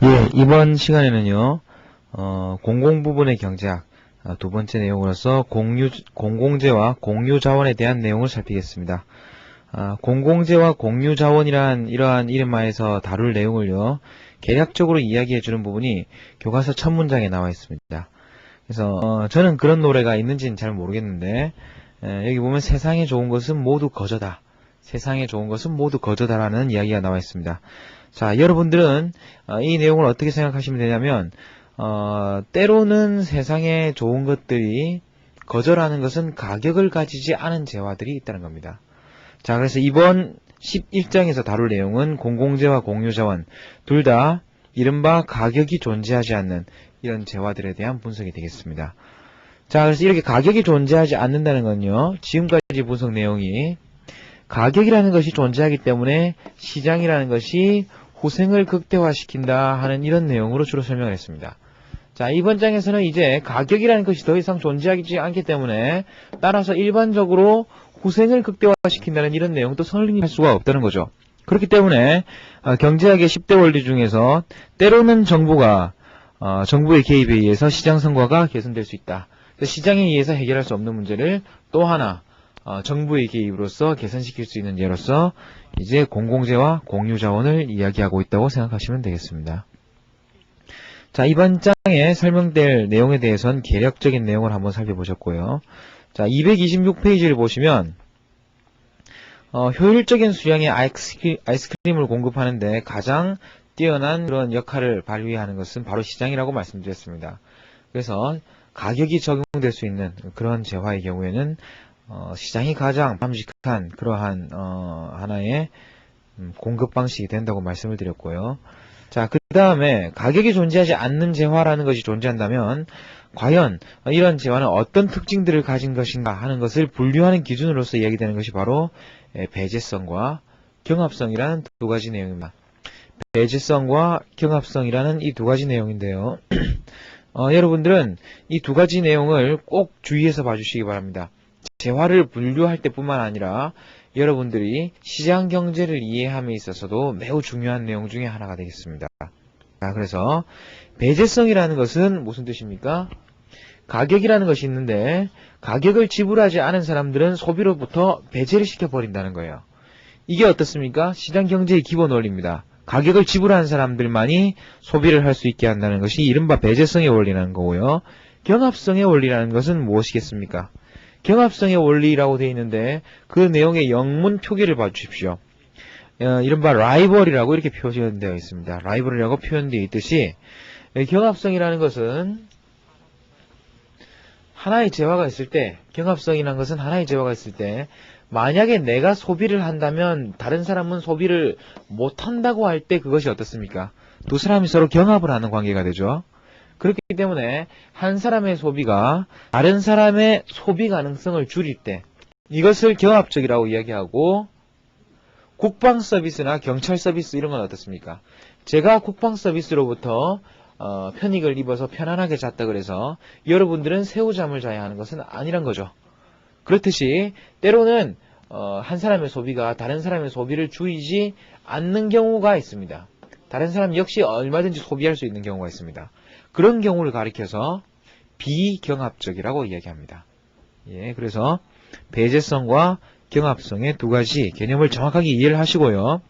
예, 이번 시간에는요, 공공부분의 경제학, 두 번째 내용으로서 공공재와 공유자원에 대한 내용을 살피겠습니다. 공공재와 공유자원이란 이러한 이름하에서 다룰 내용을요, 개략적으로 이야기해주는 부분이 교과서 첫 문장에 나와 있습니다. 그래서, 저는 그런 노래가 있는지는 잘 모르겠는데, 여기 보면 세상에 좋은 것은 모두 거저다. 세상에 좋은 것은 모두 거저다라는 이야기가 나와 있습니다. 자, 여러분들은 이 내용을 어떻게 생각하시면 되냐면, 때로는 세상에 좋은 것들이 거저라는 것은 가격을 가지지 않은 재화들이 있다는 겁니다. 자, 그래서 이번 11장에서 다룰 내용은 공공재와 공유자원 둘 다 이른바 가격이 존재하지 않는 이런 재화들에 대한 분석이 되겠습니다. 자, 그래서 이렇게 가격이 존재하지 않는다는 건요, 지금까지 분석 내용이 가격이라는 것이 존재하기 때문에 시장이라는 것이 후생을 극대화시킨다 하는 이런 내용으로 주로 설명을 했습니다. 자, 이번 장에서는 이제 가격이라는 것이 더 이상 존재하지 않기 때문에 따라서 일반적으로 후생을 극대화시킨다는 이런 내용도 설명할 수가 없다는 거죠. 그렇기 때문에 경제학의 10대 원리 중에서 때로는 정부의 개입에 의해서 시장 성과가 개선될 수 있다. 시장에 의해서 해결할 수 없는 문제를 또 하나 정부의 개입으로서 개선시킬 수 있는 예로서 이제 공공재와 공유자원을 이야기하고 있다고 생각하시면 되겠습니다. 자, 이번 장에 설명될 내용에 대해서는 개략적인 내용을 한번 살펴보셨고요. 자, 226페이지를 보시면 효율적인 수량의 아이스크림을 공급하는데 가장 뛰어난 그런 역할을 발휘하는 것은 바로 시장이라고 말씀드렸습니다. 그래서 가격이 적용될 수 있는 그런 재화의 경우에는 시장이 가장 바람직한 그러한 하나의 공급 방식이 된다고 말씀을 드렸고요. 자, 그 다음에 가격이 존재하지 않는 재화라는 것이 존재한다면 과연 이런 재화는 어떤 특징들을 가진 것인가 하는 것을 분류하는 기준으로서 이야기되는 것이 바로 배제성과 경합성이라는 두 가지 내용입니다. 배제성과 경합성이라는 이 두 가지 내용인데요. 여러분들은 이 두 가지 내용을 꼭 주의해서 봐주시기 바랍니다. 재화를 분류할 때뿐만 아니라 여러분들이 시장 경제를 이해함에 있어서도 매우 중요한 내용 중에 하나가 되겠습니다. 자, 그래서 배제성이라는 것은 무슨 뜻입니까? 가격이라는 것이 있는데 가격을 지불하지 않은 사람들은 소비로부터 배제를 시켜버린다는 거예요. 이게 어떻습니까? 시장 경제의 기본 원리입니다. 가격을 지불하는 사람들만이 소비를 할 수 있게 한다는 것이 이른바 배제성의 원리라는 거고요. 경합성의 원리라는 것은 무엇이겠습니까? 경합성의 원리라고 되어 있는데 그 내용의 영문 표기를 봐주십시오. 이른바 라이벌이라고 이렇게 표현되어 있습니다. 라이벌이라고 표현되어 있듯이 경합성이라는 것은 하나의 재화가 있을 때, 경합성이라는 것은 하나의 재화가 있을 때 만약에 내가 소비를 한다면 다른 사람은 소비를 못한다고 할 때 그것이 어떻습니까? 두 사람이 서로 경합을 하는 관계가 되죠. 그렇기 때문에 한 사람의 소비가 다른 사람의 소비 가능성을 줄일 때 이것을 경합적이라고 이야기하고, 국방 서비스나 경찰 서비스 이런 건 어떻습니까? 제가 국방 서비스로부터 편익을 입어서 편안하게 잤다 그래서 여러분들은 새우잠을 자야 하는 것은 아니란 거죠. 그렇듯이 때로는 한 사람의 소비가 다른 사람의 소비를 줄이지 않는 경우가 있습니다. 다른 사람 역시 얼마든지 소비할 수 있는 경우가 있습니다. 그런 경우를 가리켜서 비경합적이라고 이야기합니다. 예, 그래서 배제성과 경합성의 두 가지 개념을 정확하게 이해를 하시고요.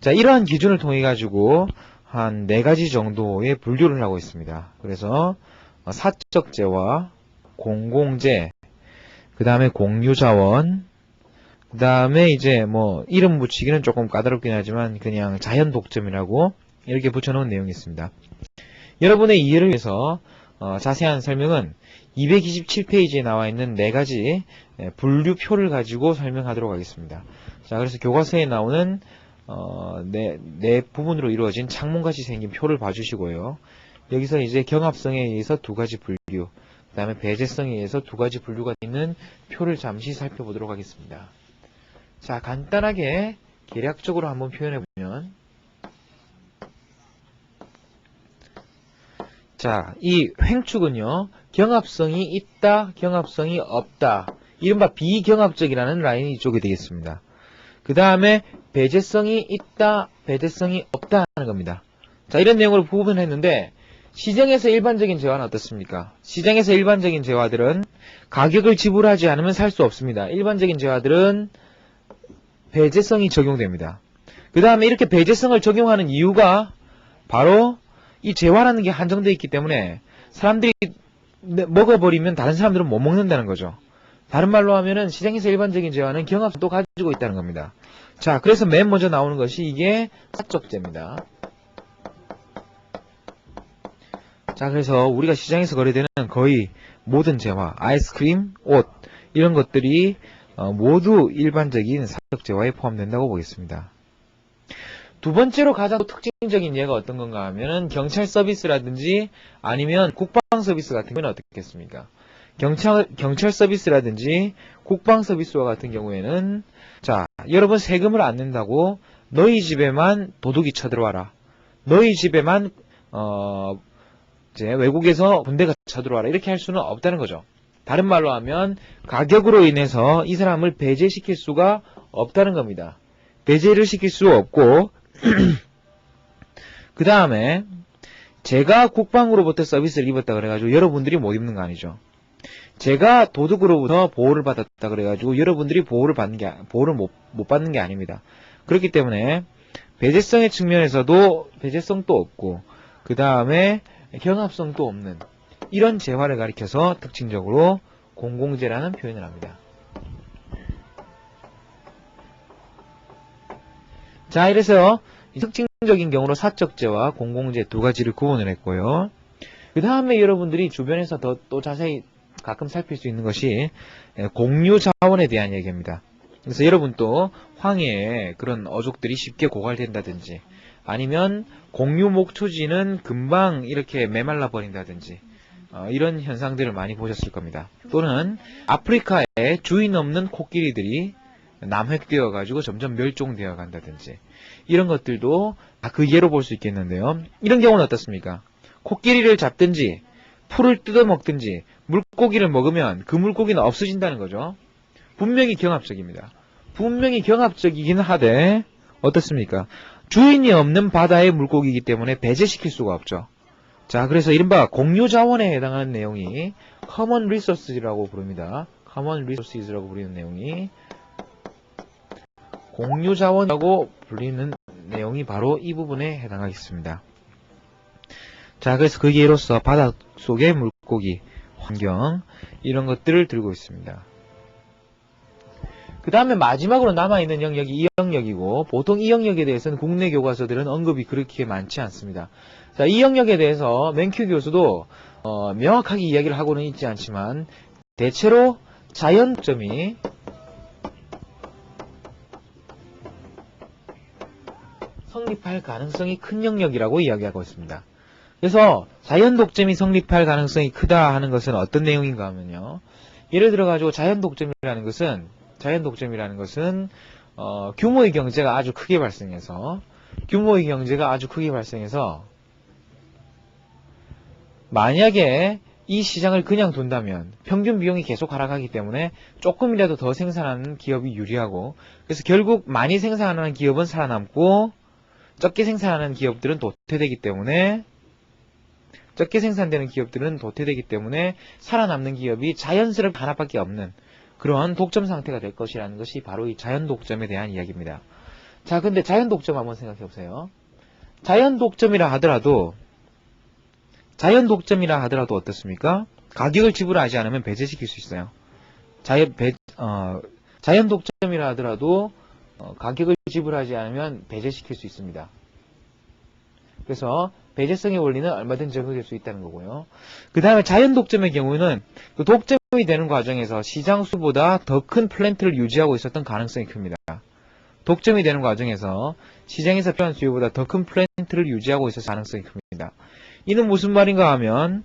자, 이러한 기준을 통해 가지고 한 4가지 정도의 분류를 하고 있습니다. 그래서 사적재와 공공재, 그 다음에 공유자원, 그 다음에 이제 뭐 이름 붙이기는 조금 까다롭긴 하지만 그냥 자연독점이라고 이렇게 붙여놓은 내용이 있습니다. 여러분의 이해를 위해서 자세한 설명은 227페이지에 나와 있는 4가지 분류표를 가지고 설명하도록 하겠습니다. 자, 그래서 교과서에 나오는 네 부분으로 이루어진 창문같이 생긴 표를 봐주시고요. 여기서 이제 경합성에 의해서 2가지 분류, 그 다음에 배제성에 의해서 2가지 분류가 있는 표를 잠시 살펴보도록 하겠습니다. 자, 간단하게 계략적으로 한번 표현해보면, 자, 이 횡축은요, 경합성이 있다, 경합성이 없다, 이른바 비경합적이라는 라인이 이쪽에 되겠습니다. 그 다음에 배제성이 있다, 배제성이 없다 하는 겁니다. 자, 이런 내용으로 부분을 했는데 시장에서 일반적인 재화는 어떻습니까? 시장에서 일반적인 재화들은 가격을 지불하지 않으면 살 수 없습니다. 일반적인 재화들은 배제성이 적용됩니다. 그 다음에 이렇게 배제성을 적용하는 이유가 바로 이 재화라는 게 한정되어 있기 때문에 사람들이 먹어버리면 다른 사람들은 못 먹는다는 거죠. 다른 말로 하면은 시장에서 일반적인 재화는 경합성도 가지고 있다는 겁니다. 자, 그래서 맨 먼저 나오는 것이 이게 사적재입니다. 자, 그래서 우리가 시장에서 거래되는 거의 모든 재화, 아이스크림, 옷 이런 것들이 모두 일반적인 사적재화에 포함된다고 보겠습니다. 두 번째로 가장 특징적인 예가 어떤 건가 하면은 경찰 서비스라든지 아니면 국방 서비스 같은 경우는 어떻겠습니까? 경찰 서비스라든지 국방 서비스와 같은 경우에는 자, 여러분 세금을 안 낸다고 너희 집에만 도둑이 쳐들어와라. 너희 집에만 이제 외국에서 군대가 쳐들어와라. 이렇게 할 수는 없다는 거죠. 다른 말로 하면 가격으로 인해서 이 사람을 배제시킬 수가 없다는 겁니다. 배제를 시킬 수 없고 그 다음에 제가 국방으로부터 서비스를 입었다 그래가지고 여러분들이 못 입는 거 아니죠. 제가 도둑으로부터 보호를 받았다 그래가지고 여러분들이 보호를 못 받는 게 아닙니다. 그렇기 때문에 배제성의 측면에서도 배제성도 없고 그 다음에 경합성도 없는 이런 재화를 가리켜서 특징적으로 공공재라는 표현을 합니다. 자, 이래서 특징적인 경우로 사적재와 공공재 두 가지를 구분을 했고요. 그 다음에 여러분들이 주변에서 또 자세히 가끔 살필 수 있는 것이 공유자원에 대한 얘기입니다. 그래서 여러분도 황해에 그런 어족들이 쉽게 고갈된다든지 아니면 공유 목초지는 금방 이렇게 메말라 버린다든지 이런 현상들을 많이 보셨을 겁니다. 또는 아프리카에 주인 없는 코끼리들이 남획되어 가지고 점점 멸종되어 간다든지 이런 것들도 그 예로 볼 수 있겠는데요. 이런 경우는 어떻습니까? 코끼리를 잡든지 풀을 뜯어먹든지 물고기를 먹으면 그 물고기는 없어진다는 거죠. 분명히 경합적입니다. 분명히 경합적이긴 하되 어떻습니까? 주인이 없는 바다의 물고기이기 때문에 배제시킬 수가 없죠. 자, 그래서 이른바 공유자원에 해당하는 내용이 common resources라고 부릅니다. common resources라고 부르는 내용이 공유자원이라고 불리는 내용이 바로 이 부분에 해당하겠습니다. 자, 그래서 그 예로서 바닷속의 물고기, 환경 이런 것들을 들고 있습니다. 그 다음에 마지막으로 남아있는 영역이 이 영역이고 보통 이 영역에 대해서는 국내 교과서들은 언급이 그렇게 많지 않습니다. 자, 이 영역에 대해서 맨큐 교수도 명확하게 이야기를 하고는 있지 않지만 대체로 자연점이 성립할 가능성이 큰 영역이라고 이야기하고 있습니다. 그래서 자연독점이 성립할 가능성이 크다 하는 것은 어떤 내용인가 하면요. 예를 들어가지고 자연독점이라는 것은 규모의 경제가 아주 크게 발생해서 만약에 이 시장을 그냥 둔다면 평균 비용이 계속 하락하기 때문에 조금이라도 더 생산하는 기업이 유리하고 그래서 결국 많이 생산하는 기업은 살아남고 적게 생산하는 기업들은 도태되기 때문에 살아남는 기업이 자연스럽게 하나밖에 없는 그런 독점 상태가 될 것이라는 것이 바로 이 자연 독점에 대한 이야기입니다. 자, 근데 자연 독점 한번 생각해 보세요. 자연 독점이라 하더라도 어떻습니까? 가격을 지불하지 않으면 배제시킬 수 있어요. 자연 독점이라 하더라도 가격을 지불하지 않으면 배제시킬 수 있습니다. 그래서 배제성의 원리는 얼마든지 적용될 수 있다는 거고요. 그 다음에 자연 독점의 경우는 그 독점이 되는 과정에서 시장 수보다 더 큰 플랜트를 유지하고 있었던 가능성이 큽니다. 독점이 되는 과정에서 시장에서 필요한 수요보다 더 큰 플랜트를 유지하고 있었을 가능성이 큽니다. 이는 무슨 말인가 하면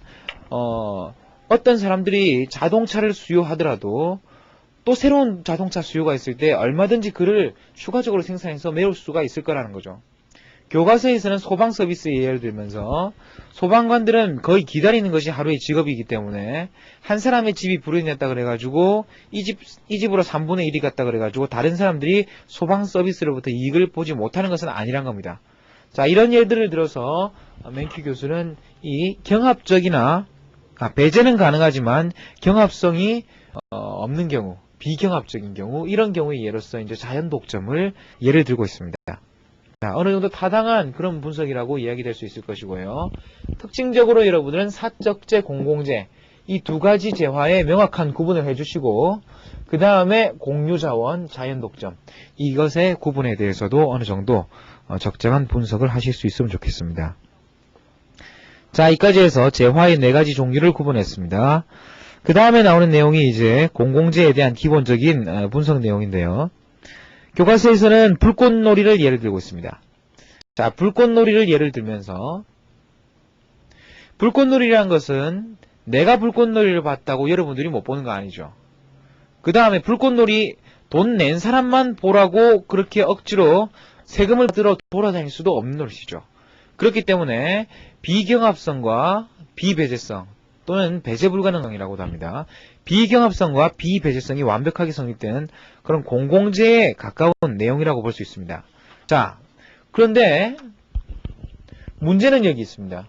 어떤 사람들이 자동차를 수요하더라도 또 새로운 자동차 수요가 있을 때 얼마든지 그를 추가적으로 생산해서 메울 수가 있을 거라는 거죠. 교과서에서는 소방 서비스의 예를 들면서 소방관들은 거의 기다리는 것이 하루의 직업이기 때문에 한 사람의 집이 불이 났다 그래가지고 이 집으로 3분의 1이 갔다 그래가지고 다른 사람들이 소방 서비스로부터 이익을 보지 못하는 것은 아니란 겁니다. 자, 이런 예들을 들어서 맨큐 교수는 이 경합적이나 배제는 가능하지만 경합성이 없는 경우, 비경합적인 경우, 이런 경우의 예로서 이제 자연 독점을 예를 들고 있습니다. 자, 어느 정도 타당한 그런 분석이라고 이야기될 수 있을 것이고요. 특징적으로 여러분들은 사적재, 공공재 이 두 가지 재화에 명확한 구분을 해주시고 그 다음에 공유자원, 자연 독점 이것의 구분에 대해서도 어느 정도 적정한 분석을 하실 수 있으면 좋겠습니다. 자, 이까지 해서 재화의 4가지 종류를 구분했습니다. 그 다음에 나오는 내용이 이제 공공재에 대한 기본적인 분석 내용인데요. 교과서에서는 불꽃놀이를 예를 들고 있습니다. 자, 불꽃놀이를 예를 들면서 불꽃놀이라는 것은 내가 불꽃놀이를 봤다고 여러분들이 못 보는 거 아니죠. 그 다음에 불꽃놀이 돈 낸 사람만 보라고 그렇게 억지로 세금을 들어 돌아다닐 수도 없는 노릇이죠. 그렇기 때문에 비경합성과 비배제성 또는 배제 불가능성이라고도 합니다. 비경합성과 비배제성이 완벽하게 성립되는 그런 공공재에 가까운 내용이라고 볼 수 있습니다. 자, 그런데 문제는 여기 있습니다.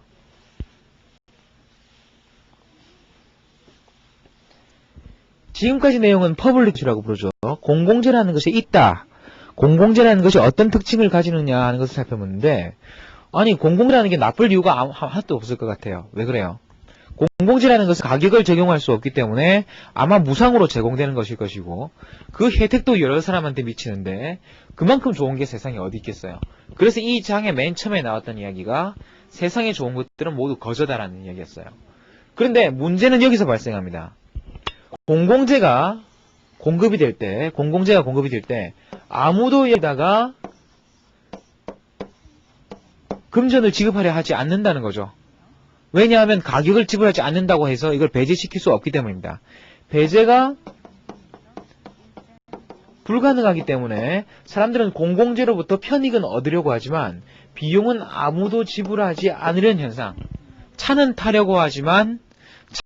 지금까지 내용은 퍼블릭주라고 부르죠. 공공재라는 것이 있다. 공공재라는 것이 어떤 특징을 가지느냐 하는 것을 살펴보는데 아니 공공재라는 게 나쁠 이유가 하나도 없을 것 같아요. 왜 그래요? 공공재라는 것은 가격을 적용할 수 없기 때문에 아마 무상으로 제공되는 것일 것이고 그 혜택도 여러 사람한테 미치는데 그만큼 좋은 게 세상에 어디 있겠어요. 그래서 이 장의 맨 처음에 나왔던 이야기가 세상에 좋은 것들은 모두 거저다라는 이야기였어요. 그런데 문제는 여기서 발생합니다. 공공재가 공급이 될 때 아무도 여기다가 금전을 지급하려 하지 않는다는 거죠. 왜냐하면 가격을 지불하지 않는다고 해서 이걸 배제시킬 수 없기 때문입니다. 배제가 불가능하기 때문에 사람들은 공공재로부터 편익은 얻으려고 하지만 비용은 아무도 지불하지 않으려는 현상, 차는 타려고 하지만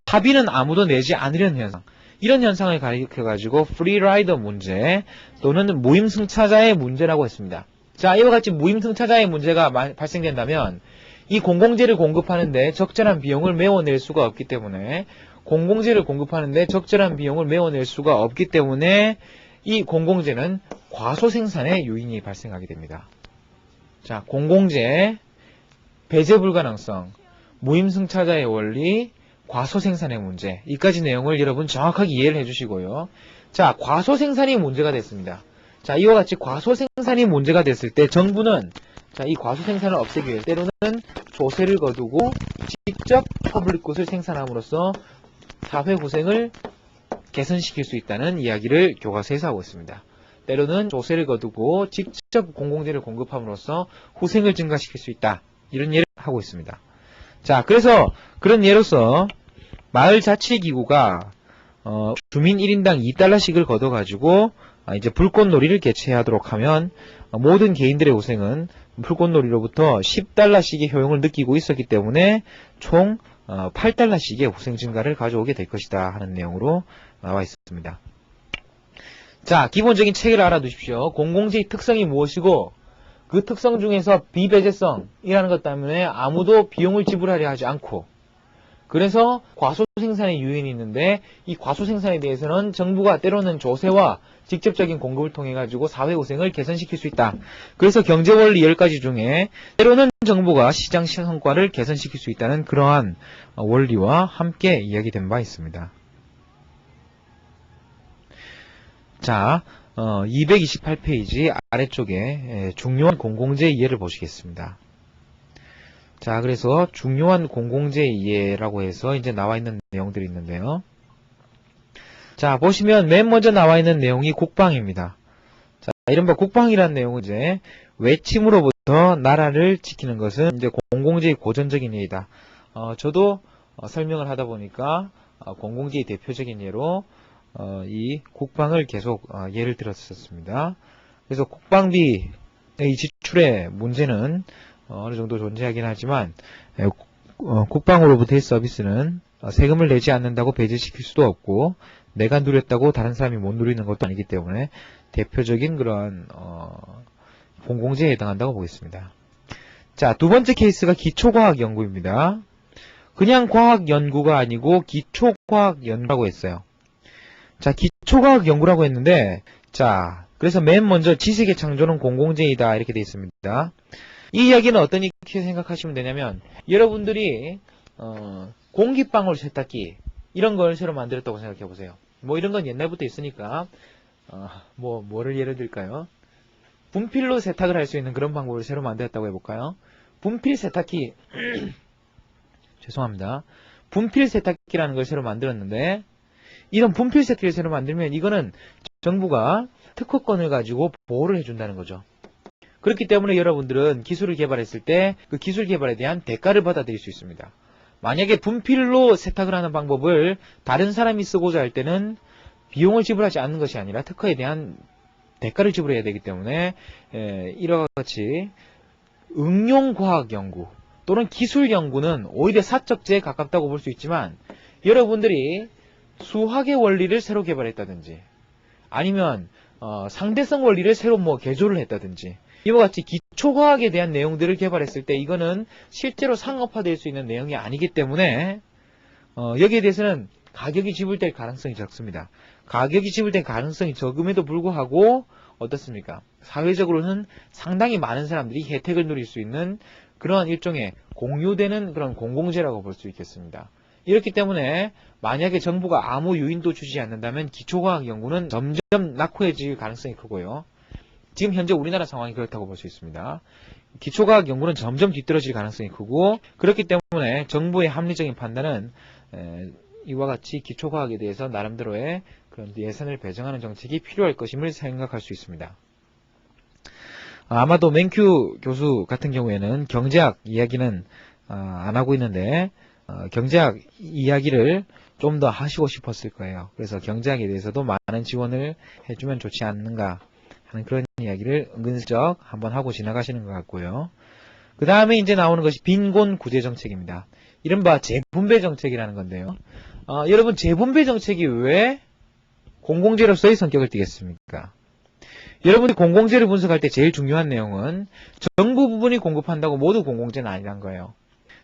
차비는 아무도 내지 않으려는 현상, 이런 현상을 가리켜가지고 프리라이더 문제 또는 무임승차자의 문제라고 했습니다. 자, 이와 같이 무임승차자의 문제가 발생된다면 이 공공재를 공급하는데 적절한 비용을 메워낼 수가 없기 때문에 이 공공재는 과소생산의 요인이 발생하게 됩니다. 자, 공공재, 배제 불가능성, 무임승차자의 원리, 과소생산의 문제, 이까지 내용을 여러분 정확하게 이해를 해주시고요. 자, 과소생산이 문제가 됐습니다. 자, 이와 같이 과소생산이 문제가 됐을 때 정부는 자, 이 과소생산을 없애기 위해 때로는 조세를 거두고 직접 퍼블릭굿을 생산함으로써 사회후생을 개선시킬 수 있다는 이야기를 교과서에서 하고 있습니다. 때로는 조세를 거두고 직접 공공재를 공급함으로써 후생을 증가시킬 수 있다. 이런 예를 하고 있습니다. 자, 그래서 그런 예로서 마을자치기구가 주민 1인당 2달러씩을 걷어가지고 이제 불꽃놀이를 개최하도록 하면 모든 개인들의 후생은 불꽃놀이로부터 10달러씩의 효용을 느끼고 있었기 때문에 총 8달러씩의 후생 증가를 가져오게 될 것이다 하는 내용으로 나와 있습니다. 자, 기본적인 체계를 알아두십시오. 공공재의 특성이 무엇이고 그 특성 중에서 비배제성이라는 것 때문에 아무도 비용을 지불하려 하지 않고 그래서 과소생산의 요인이 있는데 이 과소생산에 대해서는 정부가 때로는 조세와 직접적인 공급을 통해 가지고 사회후생을 개선시킬 수 있다. 그래서 경제원리 10가지 중에 때로는 정부가 시장 성과를 개선시킬 수 있다는 그러한 원리와 함께 이야기된 바 있습니다. 자, 228페이지 아래쪽에 중요한 공공재 이해를 보시겠습니다. 자, 그래서 중요한 공공재 이해라고 해서 이제 나와 있는 내용들이 있는데요. 자, 보시면 맨 먼저 나와 있는 내용이 국방입니다. 자, 이른바 국방이라는 내용은 이제 외침으로부터 나라를 지키는 것은 이제 공공재의 고전적인 예이다. 저도 설명을 하다 보니까 공공재의 대표적인 예로 이 국방을 계속 예를 들었었습니다. 그래서 국방비의 지출의 문제는 어느 정도 존재하긴 하지만 국방으로부터의 서비스는 세금을 내지 않는다고 배제시킬 수도 없고 내가 누렸다고 다른 사람이 못 누리는 것도 아니기 때문에 대표적인 그러한 공공재에 해당한다고 보겠습니다. 자, 두 번째 케이스가 기초과학 연구입니다. 그냥 과학 연구가 아니고 기초과학 연구라고 했어요. 자, 기초과학 연구라고 했는데, 자, 그래서 맨 먼저 지식의 창조는 공공재이다 이렇게 되어 있습니다. 이 이야기는 어떤 이렇게 생각하시면 되냐면, 여러분들이 공기방울 세탁기 이런 걸 새로 만들었다고 생각해 보세요. 뭐 이런 건 옛날부터 있으니까 뭐를 예를 들까요? 분필로 세탁을 할 수 있는 그런 방법을 새로 만들었다고 해볼까요? 분필 세탁기 죄송합니다. 분필 세탁기라는 걸 새로 만들었는데, 이런 분필 세탁기를 새로 만들면 이거는 정부가 특허권을 가지고 보호를 해준다는 거죠. 그렇기 때문에 여러분들은 기술을 개발했을 때 그 기술 개발에 대한 대가를 받아들일 수 있습니다. 만약에 분필로 세탁을 하는 방법을 다른 사람이 쓰고자 할 때는 비용을 지불하지 않는 것이 아니라 특허에 대한 대가를 지불해야 되기 때문에 이와 같이 응용과학 연구 또는 기술 연구는 오히려 사적재에 가깝다고 볼 수 있지만, 여러분들이 수학의 원리를 새로 개발했다든지 아니면 상대성 원리를 새로 개조를 했다든지 이와 같이 기초과학에 대한 내용들을 개발했을 때 이거는 실제로 상업화될 수 있는 내용이 아니기 때문에 여기에 대해서는 가격이 지불될 가능성이 적습니다. 가격이 지불될 가능성이 적음에도 불구하고 어떻습니까? 사회적으로는 상당히 많은 사람들이 혜택을 누릴 수 있는 그런 일종의 공유되는 그런 공공재라고 볼 수 있겠습니다. 이렇기 때문에 만약에 정부가 아무 유인도 주지 않는다면 기초과학 연구는 점점 낙후해질 가능성이 크고요. 지금 현재 우리나라 상황이 그렇다고 볼 수 있습니다. 기초과학 연구는 점점 뒤떨어질 가능성이 크고, 그렇기 때문에 정부의 합리적인 판단은 이와 같이 기초과학에 대해서 나름대로의 그런 예산을 배정하는 정책이 필요할 것임을 생각할 수 있습니다. 아마도 맨큐 교수 같은 경우에는 경제학 이야기는 안 하고 있는데 경제학 이야기를 좀 더 하시고 싶었을 거예요. 그래서 경제학에 대해서도 많은 지원을 해주면 좋지 않는가 하는 그런 이야기를 은근슬쩍 한번 하고 지나가시는 것 같고요. 그 다음에 이제 나오는 것이 빈곤 구제 정책입니다. 이른바 재분배 정책이라는 건데요. 여러분, 재분배 정책이 왜 공공재로서의 성격을 띠겠습니까? 여러분이 공공재를 분석할 때 제일 중요한 내용은 정부 부분이 공급한다고 모두 공공재는 아니란 거예요.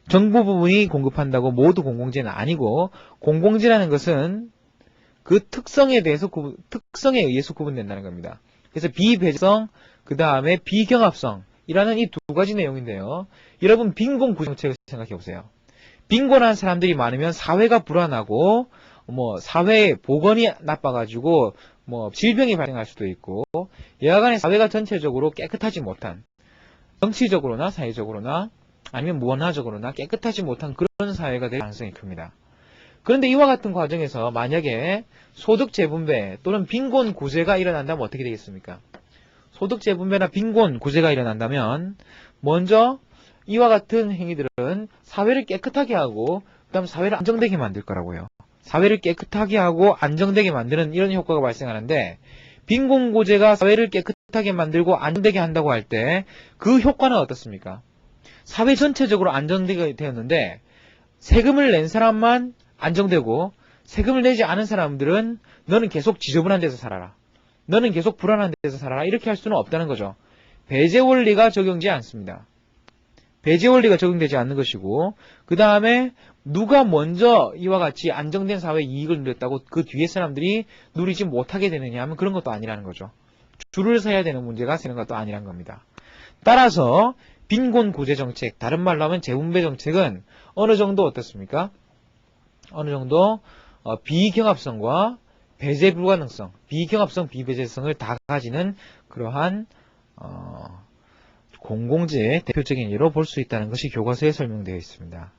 정부 부분이 공급한다고 모두 공공재는 아니고, 공공재라는 것은 그 특성에 의해서 구분된다는 겁니다. 그래서 비배제성, 그 다음에 비경합성이라는 이 두 가지 내용인데요. 여러분, 빈곤 구제 정책을 생각해 보세요. 빈곤한 사람들이 많으면 사회가 불안하고 사회의 보건이 나빠가지고 질병이 발생할 수도 있고, 여하간에 사회가 전체적으로 깨끗하지 못한, 정치적으로나 사회적으로나 아니면 문화적으로나 깨끗하지 못한 그런 사회가 될 가능성이 큽니다. 그런데 이와 같은 과정에서 만약에 소득 재분배 또는 빈곤 구제가 일어난다면 어떻게 되겠습니까? 소득 재분배나 빈곤 구제가 일어난다면 먼저 이와 같은 행위들은 사회를 깨끗하게 하고 그다음 사회를 안정되게 만들 거라고요. 사회를 깨끗하게 하고 안정되게 만드는 이런 효과가 발생하는데, 빈곤 구제가 사회를 깨끗하게 만들고 안정되게 한다고 할 때 그 효과는 어떻습니까? 사회 전체적으로 안정되게 되었는데 세금을 낸 사람만 안정되고, 세금을 내지 않은 사람들은 너는 계속 지저분한 데서 살아라, 너는 계속 불안한 데서 살아라, 이렇게 할 수는 없다는 거죠. 배제 원리가 적용되지 않습니다. 배제 원리가 적용되지 않는 것이고, 그 다음에 누가 먼저 이와 같이 안정된 사회 이익을 누렸다고 그 뒤에 사람들이 누리지 못하게 되느냐 하면 그런 것도 아니라는 거죠. 줄을 서야 되는 문제가 생기는 것도 아니란 겁니다. 따라서 빈곤 구제 정책, 다른 말로 하면 재분배 정책은 어느 정도 어떻습니까? 어느 정도 비경합성과 배제 불가능성, 비경합성, 비배제성을 다 가지는 그러한 공공재의 대표적인 예로 볼 수 있다는 것이 교과서에 설명되어 있습니다.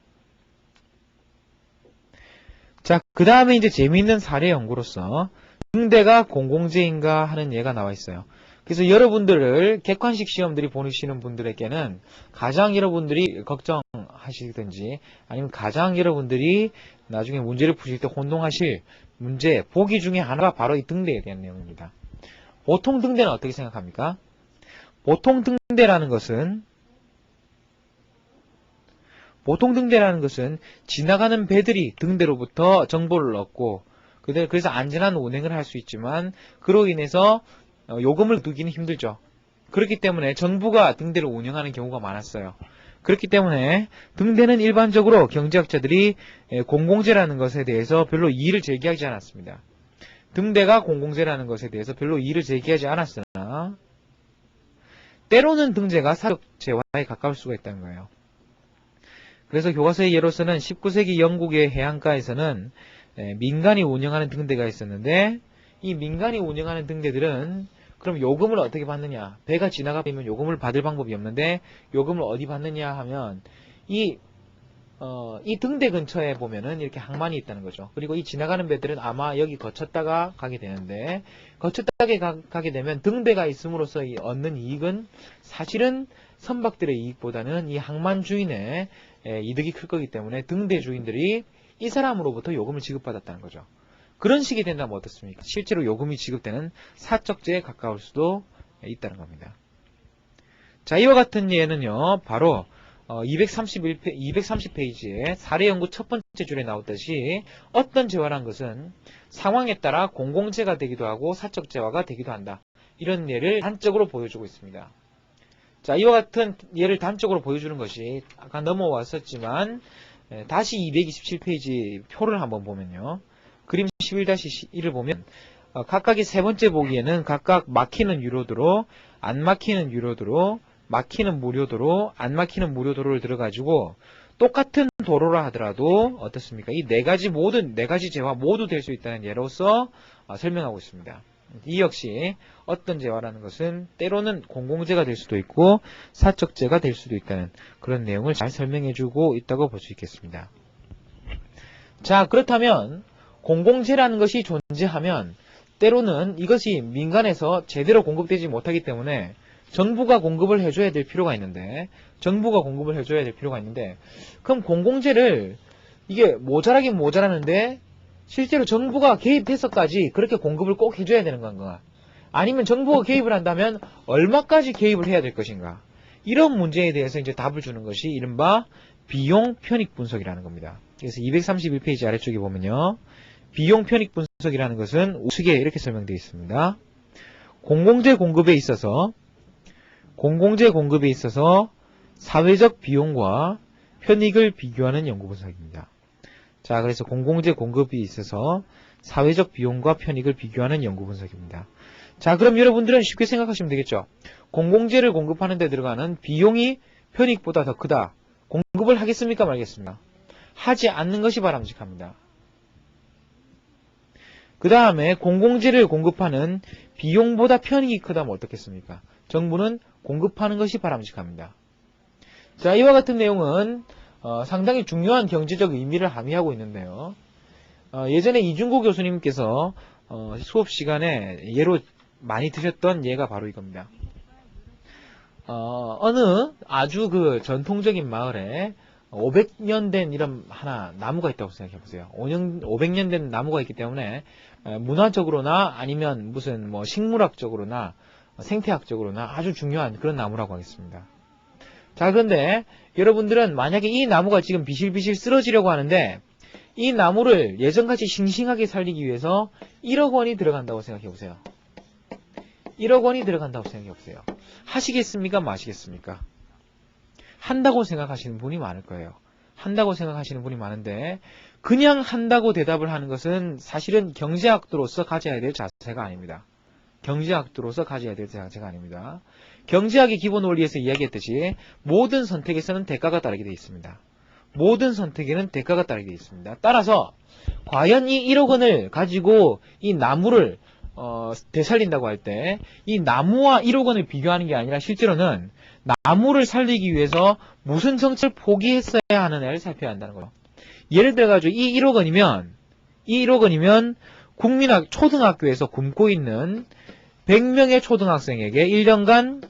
자, 그 다음에 이제 재미있는 사례 연구로서 등대가 공공재인가 하는 예가 나와 있어요. 그래서 여러분들을 객관식 시험들이 보시는 분들에게는 가장 여러분들이 걱정하시든지 아니면 가장 여러분들이 나중에 문제를 푸실 때 혼동하실 문제, 보기 중에 하나가 바로 이 등대에 대한 내용입니다. 보통 등대는 어떻게 생각합니까? 보통 등대라는 것은 지나가는 배들이 등대로부터 정보를 얻고 그래서 안전한 운행을 할 수 있지만 그로 인해서 요금을 두기는 힘들죠. 그렇기 때문에 정부가 등대를 운영하는 경우가 많았어요. 그렇기 때문에 등대는 일반적으로 경제학자들이 공공재라는 것에 대해서 별로 이의를 제기하지 않았습니다. 등대가 공공재라는 것에 대해서 별로 이의를 제기하지 않았으나 때로는 등재가 사적재화에 가까울 수가 있다는 거예요. 그래서 교과서의 예로서는 19세기 영국의 해안가에서는 민간이 운영하는 등대가 있었는데 이 민간이 운영하는 등대들은 그럼 요금을 어떻게 받느냐? 배가 지나가면 요금을 받을 방법이 없는데 요금을 어디 받느냐 하면 이 등대 근처에 보면은 이렇게 항만이 있다는 거죠. 그리고 이 지나가는 배들은 아마 여기 거쳤다가 가게 되는데 거쳤다가 가게 되면 등대가 있음으로써 얻는 이익은 사실은 선박들의 이익보다는 이 항만 주인의 이득이 클 거기 때문에 등대 주인들이 이 사람으로부터 요금을 지급받았다는 거죠. 그런 식이 된다면 어떻습니까? 실제로 요금이 지급되는 사적재에 가까울 수도 있다는 겁니다. 자, 이와 같은 예는요, 바로 230페이지에 사례연구 첫 번째 줄에 나왔듯이 어떤 재화란 것은 상황에 따라 공공재가 되기도 하고 사적재화가 되기도 한다. 이런 예를 단적으로 보여주고 있습니다. 자, 이와 같은 예를 단적으로 보여주는 것이 아까 넘어왔었지만 다시 227페이지 표를 한번 보면요. 그림 11-1을 보면 각각의 세 번째 보기에는 각각 막히는 유료도로, 안 막히는 유료도로, 막히는 무료도로, 안 막히는 무료도로를 들어가지고 똑같은 도로라 하더라도 어떻습니까? 이 네 가지 재화 모두 될 수 있다는 예로서 설명하고 있습니다. 이 역시 어떤 재화라는 것은 때로는 공공재가 될 수도 있고 사적재가 될 수도 있다는 그런 내용을 잘 설명해주고 있다고 볼 수 있겠습니다. 자, 그렇다면 공공재라는 것이 존재하면 때로는 이것이 민간에서 제대로 공급되지 못하기 때문에 정부가 공급을 해줘야 될 필요가 있는데 그럼 공공재를 이게 모자라긴 모자라는데 실제로 정부가 개입해서까지 그렇게 공급을 꼭 해줘야 되는 건가? 아니면 정부가 개입을 한다면 얼마까지 개입을 해야 될 것인가? 이런 문제에 대해서 이제 답을 주는 것이 이른바 비용 편익 분석이라는 겁니다. 그래서 231페이지 아래쪽에 보면요. 비용 편익 분석이라는 것은 우측에 이렇게 설명되어 있습니다. 공공재 공급에 있어서 사회적 비용과 편익을 비교하는 연구 분석입니다. 자, 그래서 공공재 공급이 있어서 사회적 비용과 편익을 비교하는 연구 분석입니다. 자, 그럼 여러분들은 쉽게 생각하시면 되겠죠. 공공재를 공급하는 데 들어가는 비용이 편익보다 더 크다. 공급을 하겠습니까 말겠습니까? 하지 않는 것이 바람직합니다. 그 다음에 공공재를 공급하는 비용보다 편익이 크다면 어떻겠습니까? 정부는 공급하는 것이 바람직합니다. 자, 이와 같은 내용은 상당히 중요한 경제적 의미를 함의하고 있는데요. 예전에 이중구 교수님께서 수업 시간에 예로 많이 드셨던 예가 바로 이겁니다. 어느 아주 그 전통적인 마을에 500년 된 이런 하나 나무가 있다고 생각해 보세요. 500년 된 나무가 있기 때문에 문화적으로나 아니면 무슨 뭐 식물학적으로나 생태학적으로나 아주 중요한 그런 나무라고 하겠습니다. 자, 그런데 여러분들은 만약에 이 나무가 지금 비실비실 쓰러지려고 하는데 이 나무를 예전같이 싱싱하게 살리기 위해서 1억 원이 들어간다고 생각해 보세요. 1억 원이 들어간다고 생각해 보세요. 하시겠습니까? 마시겠습니까? 한다고 생각하시는 분이 많을 거예요. 한다고 생각하시는 분이 많은데 그냥 한다고 대답을 하는 것은 사실은 경제학도로서 가져야 될 자세가 아닙니다. 경제학도로서 가져야 될 자세가 아닙니다. 경제학의 기본 원리에서 이야기했듯이 모든 선택에서는 대가가 따르게 되어 있습니다. 모든 선택에는 대가가 따르게 되어 있습니다. 따라서 과연 이 1억 원을 가지고 이 나무를 되살린다고 할 때 이 나무와 1억 원을 비교하는 게 아니라 실제로는 나무를 살리기 위해서 무슨 정책을 포기했어야 하느냐를 살펴야 한다는 거예요. 예를 들어가지고 이 1억 원이면 초등학교에서 굶고 있는 100명의 초등학생에게 1년간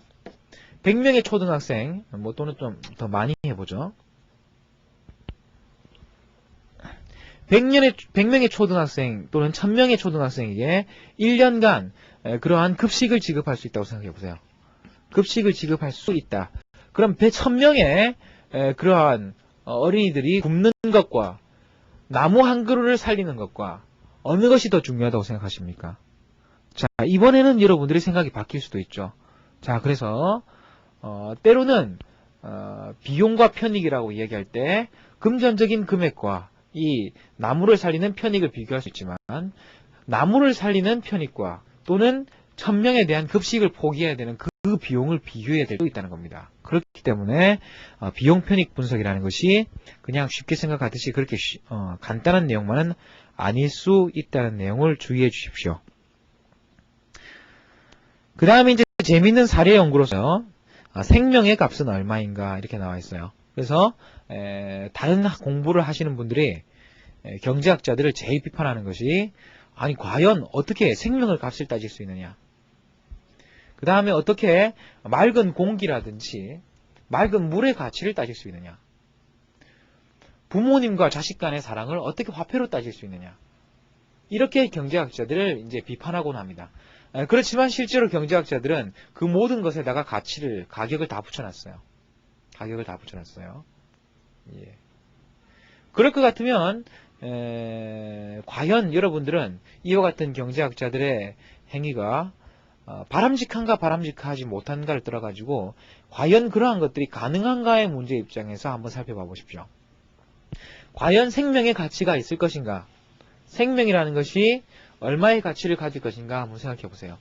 100명의 초등학생, 또는 좀 더 많이 해보죠. 100명의 초등학생 또는 1000명의 초등학생에게 1년간 그러한 급식을 지급할 수 있다고 생각해 보세요. 급식을 지급할 수 있다. 그럼 1000명의 그러한 어린이들이 굶는 것과 나무 한 그루를 살리는 것과 어느 것이 더 중요하다고 생각하십니까? 자, 이번에는 여러분들의 생각이 바뀔 수도 있죠. 자, 그래서 때로는 비용과 편익이라고 이야기할 때 금전적인 금액과 이 나무를 살리는 편익을 비교할 수 있지만 나무를 살리는 편익과 또는 천명에 대한 급식을 포기해야 되는 그 비용을 비교해야 될 수 있다는 겁니다. 그렇기 때문에 비용 편익 분석이라는 것이 그냥 쉽게 생각하듯이 그렇게 간단한 내용만은 아닐 수 있다는 내용을 주의해 주십시오. 그 다음에 이제 재미있는 사례 연구로서 생명의 값은 얼마인가 이렇게 나와 있어요. 그래서 다른 공부를 하시는 분들이 경제학자들을 제일 비판하는 것이 아니 과연 어떻게 생명의 값을 따질 수 있느냐. 그 다음에 어떻게 맑은 공기라든지 맑은 물의 가치를 따질 수 있느냐. 부모님과 자식 간의 사랑을 어떻게 화폐로 따질 수 있느냐. 이렇게 경제학자들을 이제 비판하곤 합니다. 그렇지만 실제로 경제학자들은 그 모든 것에다가 가격을 다 붙여놨어요. 가격을 다 붙여놨어요. 예. 그럴 것 같으면 과연 여러분들은 이와 같은 경제학자들의 행위가 바람직한가 바람직하지 못한가를 떠나가지고 과연 그러한 것들이 가능한가의 문제 입장에서 한번 살펴봐 보십시오. 과연 생명의 가치가 있을 것인가? 생명이라는 것이 얼마의 가치를 가질 것인가 한번 생각해 보세요.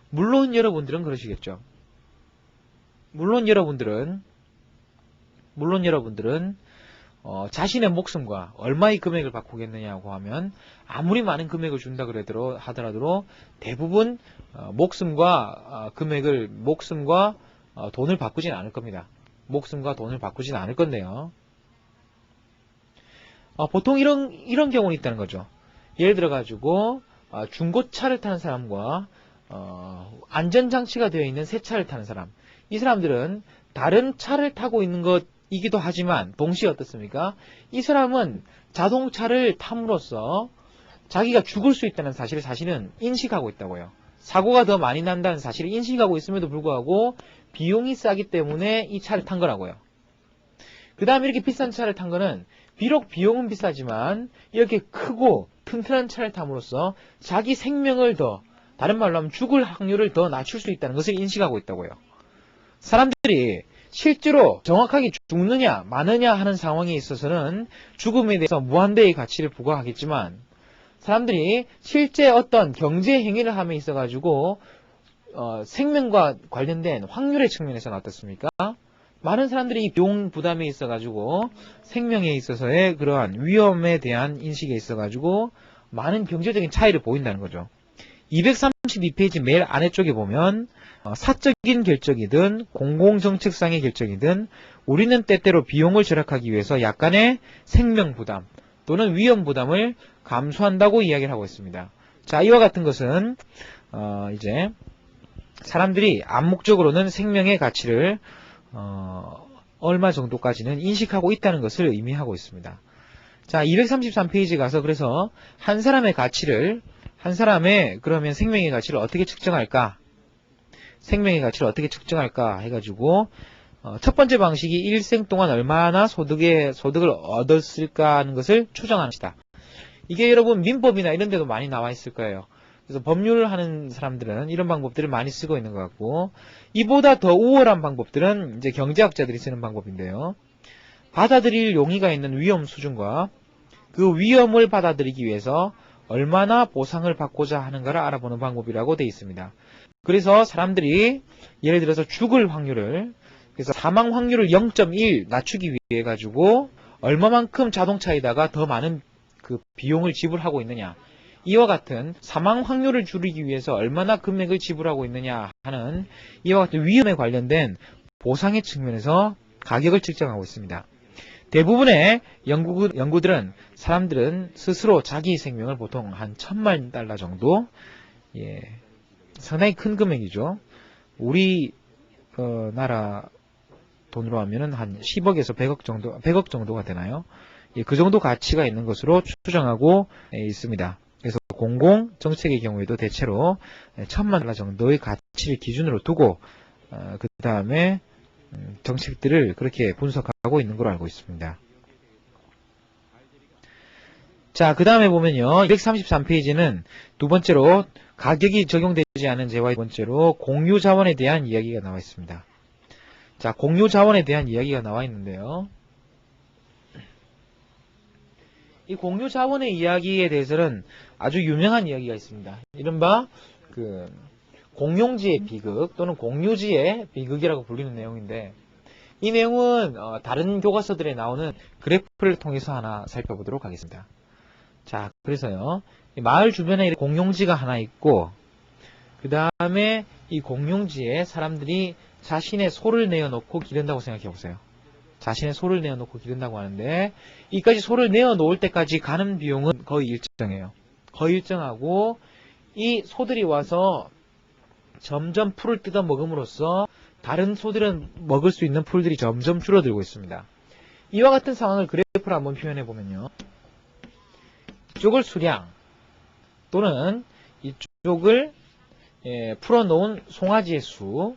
물론 여러분들은 그러시겠죠. 물론 여러분들은 자신의 목숨과 얼마의 금액을 바꾸겠느냐고 하면 아무리 많은 금액을 준다 하더라도 대부분 목숨과 돈을 바꾸진 않을 겁니다. 목숨과 돈을 바꾸진 않을 건데요. 보통 이런 경우는 있다는 거죠. 예를 들어 가지고 중고차를 타는 사람과 안전장치가 되어 있는 새 차를 타는 사람, 이 사람들은 다른 차를 타고 있는 것이기도 하지만 동시에 어떻습니까? 이 사람은 자동차를 탐으로써 자기가 죽을 수 있다는 사실을 사실은 인식하고 있다고요. 사고가 더 많이 난다는 사실을 인식하고 있음에도 불구하고 비용이 싸기 때문에 이 차를 탄 거라고요. 그 다음에 이렇게 비싼 차를 탄 거는 비록 비용은 비싸지만 이렇게 크고 튼튼한 차를 탐으로써 자기 생명을 다른 말로 하면 죽을 확률을 더 낮출 수 있다는 것을 인식하고 있다고요. 사람들이 실제로 정확하게 죽느냐 마느냐 하는 상황에 있어서는 죽음에 대해서 무한대의 가치를 부과하겠지만 사람들이 실제 어떤 경제 행위를 함에 있어가지고 생명과 관련된 확률의 측면에서는 어떻습니까? 많은 사람들이 이 비용 부담에 있어가지고 생명에 있어서의 그러한 위험에 대한 인식에 있어가지고 많은 경제적인 차이를 보인다는 거죠. 232페이지 맨 아래쪽에 보면 사적인 결정이든 공공정책상의 결정이든 우리는 때때로 비용을 절약하기 위해서 약간의 생명 부담 또는 위험 부담을 감수한다고 이야기를 하고 있습니다. 자, 이와 같은 것은 이제 사람들이 암묵적으로는 생명의 가치를 얼마 정도까지는 인식하고 있다는 것을 의미하고 있습니다. 자, 233페이지 가서 그래서 한 사람의 그러면 생명의 가치를 어떻게 측정할까? 생명의 가치를 어떻게 측정할까 해가지고 첫 번째 방식이 일생 동안 얼마나 소득을 얻었을까 하는 것을 추정하는 것이다. 이게 여러분 민법이나 이런 데도 많이 나와 있을 거예요. 그래서 법률을 하는 사람들은 이런 방법들을 많이 쓰고 있는 것 같고 이보다 더 우월한 방법들은 이제 경제학자들이 쓰는 방법인데요. 받아들일 용의가 있는 위험 수준과 그 위험을 받아들이기 위해서 얼마나 보상을 받고자 하는가를 알아보는 방법이라고 되어 있습니다. 그래서 사람들이 예를 들어서 죽을 확률을 그래서 사망 확률을 0.1 낮추기 위해 가지고 얼마만큼 자동차에다가 더 많은 그 비용을 지불하고 있느냐 이와 같은 사망 확률을 줄이기 위해서 얼마나 금액을 지불하고 있느냐 하는 이와 같은 위험에 관련된 보상의 측면에서 가격을 측정하고 있습니다. 대부분의 연구들은 사람들은 스스로 자기 생명을 보통 한 $10,000 정도 상당히 큰 금액이죠. 우리 나라 돈으로 하면은 한 10억에서 100억 정도가 되나요? 그 정도 가치가 있는 것으로 추정하고 있습니다. 그래서 공공 정책의 경우에도 대체로 $10,000,000 정도의 가치를 기준으로 두고 그 다음에 정책들을 그렇게 분석하고 있는 걸로 알고 있습니다. 자, 그 다음에 보면요. 233페이지는 두 번째로 가격이 적용되지 않은 재화의 두 번째로 공유 자원에 대한 이야기가 나와 있습니다. 자, 공유 자원에 대한 이야기가 나와 있는데요. 이 공유 자원의 이야기에 대해서는 아주 유명한 이야기가 있습니다. 이른바 공용지의 비극 또는 공유지의 비극이라고 불리는 내용인데, 이 내용은 다른 교과서들에 나오는 그래프를 통해서 하나 살펴보도록 하겠습니다. 자, 그래서요, 마을 주변에 공용지가 하나 있고, 그 다음에 이 공용지에 사람들이 자신의 소를 내어놓고 기른다고 생각해 보세요. 자신의 소를 내어놓고 기른다고 하는데, 이까지 소를 내어놓을 때까지 가는 비용은 거의 일정해요. 거의 일정하고, 이 소들이 와서 점점 풀을 뜯어 먹음으로써 다른 소들은 먹을 수 있는 풀들이 점점 줄어들고 있습니다. 이와 같은 상황을 그래프로 한번 표현해 보면요. 이쪽을 수량 또는 이쪽을 풀어놓은 송아지의 수,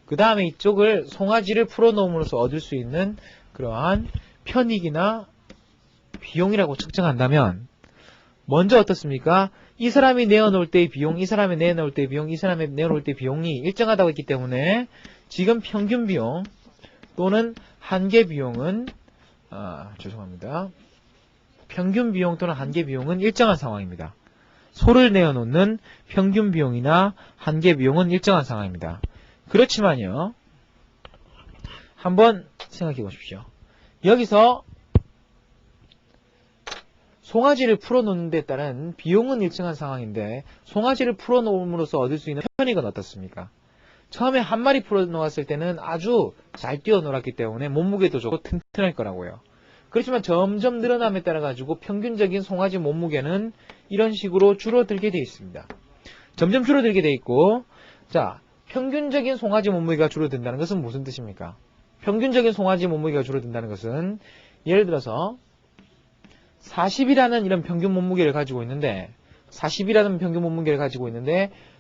그 다음에 이쪽을 송아지를 풀어놓음으로써 얻을 수 있는 그러한 편익이나 비용이라고 측정한다면, 먼저 어떻습니까? 이 사람이 내어놓을 때의 비용, 이 사람이 내어놓을 때의 비용, 이 사람이 내어놓을 때의 비용이 일정하다고 했기 때문에 지금 평균 비용 또는 한계 비용은 평균 비용 또는 한계 비용은 일정한 상황입니다. 소를 내어놓는 평균 비용이나 한계 비용은 일정한 상황입니다. 그렇지만요, 한번 생각해 보십시오. 여기서 송아지를 풀어놓는 데 따른 비용은 일정한 상황인데, 송아지를 풀어놓음으로써 얻을 수 있는 편익은 어떻습니까? 처음에 한 마리 풀어놓았을 때는 아주 잘 뛰어놀았기 때문에 몸무게도 좋고 튼튼할 거라고요. 그렇지만 점점 늘어남에 따라 가지고 평균적인 송아지 몸무게는 이런 식으로 줄어들게 되어 있습니다. 점점 줄어들게 되어 있고, 자, 평균적인 송아지 몸무게가 줄어든다는 것은 무슨 뜻입니까? 평균적인 송아지 몸무게가 줄어든다는 것은, 예를 들어서 40이라는 이런 평균 몸무게를 가지고 있는데,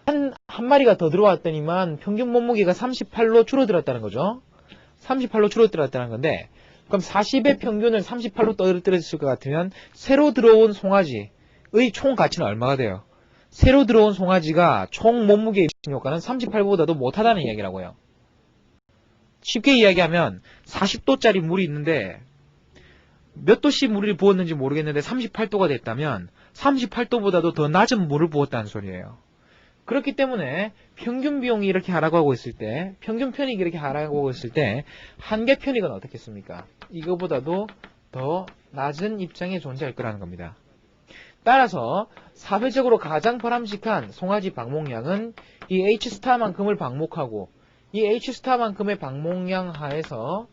한 마리가 더 들어왔더니만 평균 몸무게가 38로 줄어들었다는 거죠. 38로 줄어들었다는 건데, 그럼 40의 평균을 38로 떨어뜨렸을 것 같으면 새로 들어온 송아지의 총 가치는 얼마가 돼요? 새로 들어온 송아지가 총 몸무게의 효과는 38보다도 못하다는 이야기라고요. 쉽게 이야기하면 40도짜리 물이 있는데 몇 도씩 물을 부었는지 모르겠는데 38도가 됐다면 38도보다도 더 낮은 물을 부었다는 소리예요. 그렇기 때문에 평균 비용이 이렇게 하라고 하고 있을 때, 평균 편익이 이렇게 하라고 하고 있을 때, 한계 편익은 어떻겠습니까? 이거보다도 더 낮은 입장에 존재할 거라는 겁니다. 따라서 사회적으로 가장 바람직한 송아지 방목량은 이 H스타만큼을 방목하고, 이 H스타만큼의 방목량 하에서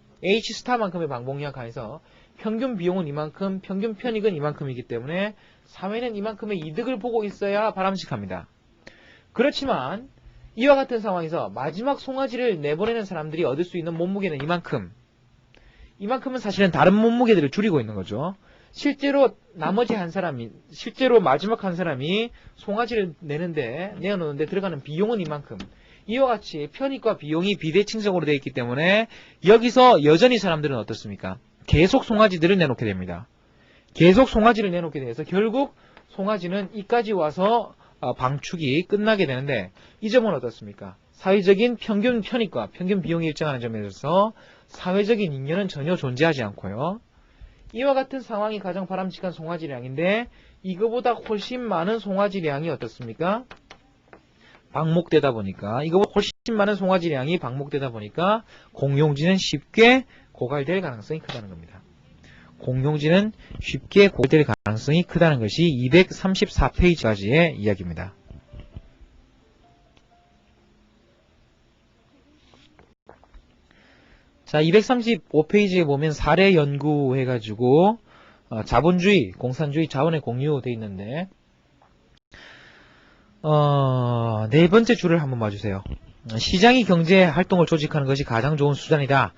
평균 비용은 이만큼, 평균 편익은 이만큼이기 때문에 사회는 이만큼의 이득을 보고 있어야 바람직합니다. 그렇지만 이와 같은 상황에서 마지막 송아지를 내보내는 사람들이 얻을 수 있는 몸무게는 이만큼은 사실은 다른 몸무게들을 줄이고 있는 거죠. 실제로 마지막 한 사람이 송아지를 내어놓는데 들어가는 비용은 이만큼. 이와 같이 편익과 비용이 비대칭적으로 되어 있기 때문에 여기서 여전히 사람들은 어떻습니까? 계속 송아지들을 내놓게 됩니다. 계속 송아지를 내놓게 돼서 결국 송아지는 이까지 와서 방축이 끝나게 되는데, 이 점은 어떻습니까? 사회적인 평균 편익과 평균 비용이 일정하는 점에서 사회적인 인연은 전혀 존재하지 않고요. 이와 같은 상황이 가장 바람직한 송아지량인데, 이거보다 훨씬 많은 송아지량이 어떻습니까? 방목되다 보니까, 이거보다 훨씬 많은 송아지량이 방목되다 보니까 공용지는 쉽게 고갈될 가능성이 크다는 겁니다. 공용지는 쉽게 고갈될 가능성이 크다는 것이 234페이지까지의 이야기입니다. 자, 235페이지에 보면 사례 연구해가지고 자본주의, 공산주의, 자원의 공유되어 있는데, 네 번째 줄을 한번 봐주세요. 시장이 경제 활동을 조직하는 것이 가장 좋은 수단이다.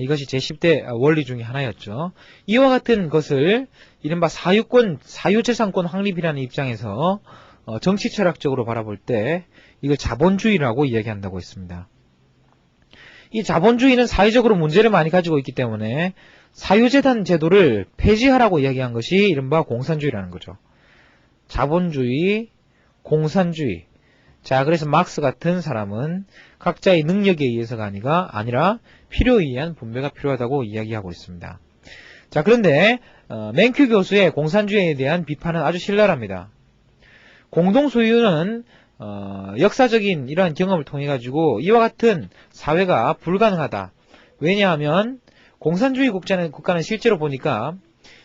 이것이 제10대 원리 중에 하나였죠. 이와 같은 것을 이른바 사유재산권 확립이라는 입장에서 정치 철학적으로 바라볼 때 이걸 자본주의라고 이야기한다고 했습니다. 이 자본주의는 사회적으로 문제를 많이 가지고 있기 때문에 사유재산 제도를 폐지하라고 이야기한 것이 이른바 공산주의라는 거죠. 자본주의, 공산주의. 자, 그래서 막스 같은 사람은 각자의 능력에 의해서가 아니라 필요에 의한 분배가 필요하다고 이야기하고 있습니다. 자, 그런데 맨큐 교수의 공산주의에 대한 비판은 아주 신랄합니다. 공동소유는 역사적인 이러한 경험을 통해 가지고 이와 같은 사회가 불가능하다. 왜냐하면 공산주의 국가는 실제로 보니까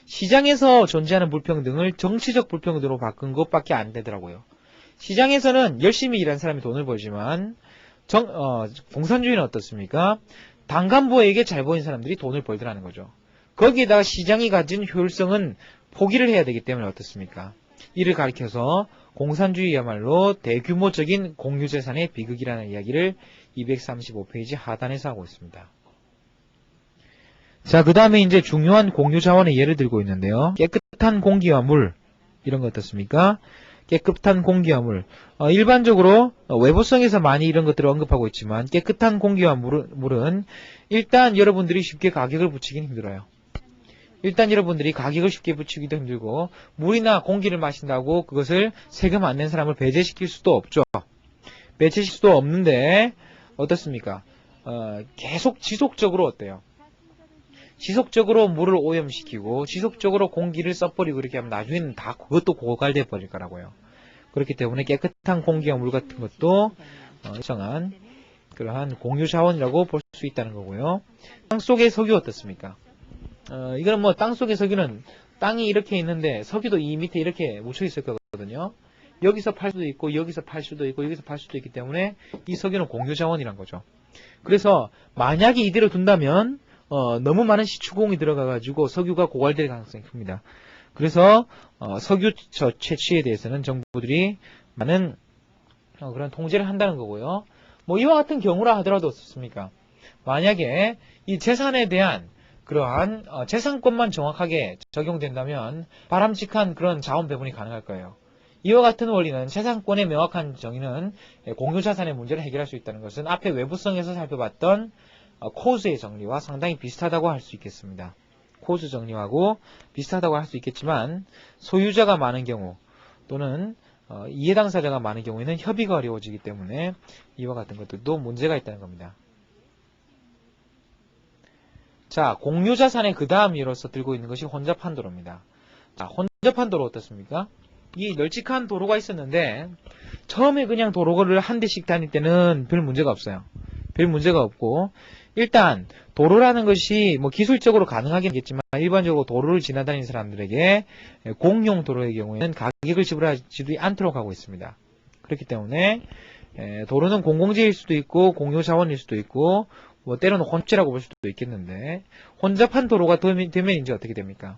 시장에서 존재하는 불평등을 정치적 불평등으로 바꾼 것밖에 안 되더라고요. 시장에서는 열심히 일한 사람이 돈을 벌지만 공산주의는 어떻습니까? 당간부에게 잘 보인 사람들이 돈을 벌더라는 거죠. 거기에다가 시장이 가진 효율성은 포기를 해야 되기 때문에 어떻습니까? 이를 가리켜서 공산주의야말로 대규모적인 공유재산의 비극이라는 이야기를 235페이지 하단에서 하고 있습니다. 자, 그 다음에 이제 중요한 공유자원의 예를 들고 있는데요. 깨끗한 공기와 물, 이런 거 어떻습니까? 깨끗한 공기와 물. 일반적으로 외부성에서 많이 이런 것들을 언급하고 있지만 깨끗한 공기와 물은 일단 여러분들이 쉽게 가격을 붙이긴 힘들어요. 일단 여러분들이 가격을 쉽게 붙이기도 힘들고 물이나 공기를 마신다고 그것을 세금 안 낸 사람을 배제시킬 수도 없죠. 배제시킬 수도 없는데 어떻습니까? 계속 지속적으로 어때요? 지속적으로 물을 오염시키고 지속적으로 공기를 써버리고 이렇게 하면 나중에는 다 그것도 고갈돼 버릴 거라고요. 그렇기 때문에 깨끗한 공기와 물 같은 것도 일정한 그러한 공유 자원이라고 볼 수 있다는 거고요. 땅속의 석유 어떻습니까? 이거는 뭐 땅속의 석유는 땅이 이렇게 있는데 석유도 이 밑에 이렇게 묻혀 있을 거거든요. 여기서 팔 수도 있고 여기서 팔 수도 있고 여기서 팔 수도 있기 때문에 이 석유는 공유 자원이란 거죠. 그래서 만약에 이대로 둔다면 너무 많은 시추공이 들어가가지고 석유가 고갈될 가능성이 큽니다. 그래서 석유 채취에 대해서는 정부들이 많은 그런 통제를 한다는 거고요. 뭐 이와 같은 경우라 하더라도 어떻습니까? 만약에 이 재산에 대한 그러한 재산권만 정확하게 적용된다면 바람직한 그런 자원 배분이 가능할 거예요. 이와 같은 원리는 재산권의 명확한 정의는 공유자산의 문제를 해결할 수 있다는 것은 앞에 외부성에서 살펴봤던 코즈의 정리와 상당히 비슷하다고 할 수 있겠습니다. 코즈 정리하고 비슷하다고 할 수 있겠지만 소유자가 많은 경우 또는 이해 당사자가 많은 경우에는 협의가 어려워지기 때문에 이와 같은 것들도 문제가 있다는 겁니다. 자, 공유자산의 그 다음 예로서 들고 있는 것이 혼잡한 도로입니다. 자, 혼잡한 도로 어떻습니까? 이 널찍한 도로가 있었는데 처음에 그냥 도로를 한 대씩 다닐 때는 별 문제가 없어요. 별 문제가 없고 일단 도로라는 것이 뭐 기술적으로 가능하긴 하겠지만 일반적으로 도로를 지나다니는 사람들에게 공용 도로의 경우에는 가격을 지불하지 않도록 하고 있습니다. 그렇기 때문에 도로는 공공재일 수도 있고 공유 자원일 수도 있고 뭐 때로는 혼재라고 볼 수도 있겠는데 혼잡한 도로가 되면 이제 어떻게 됩니까?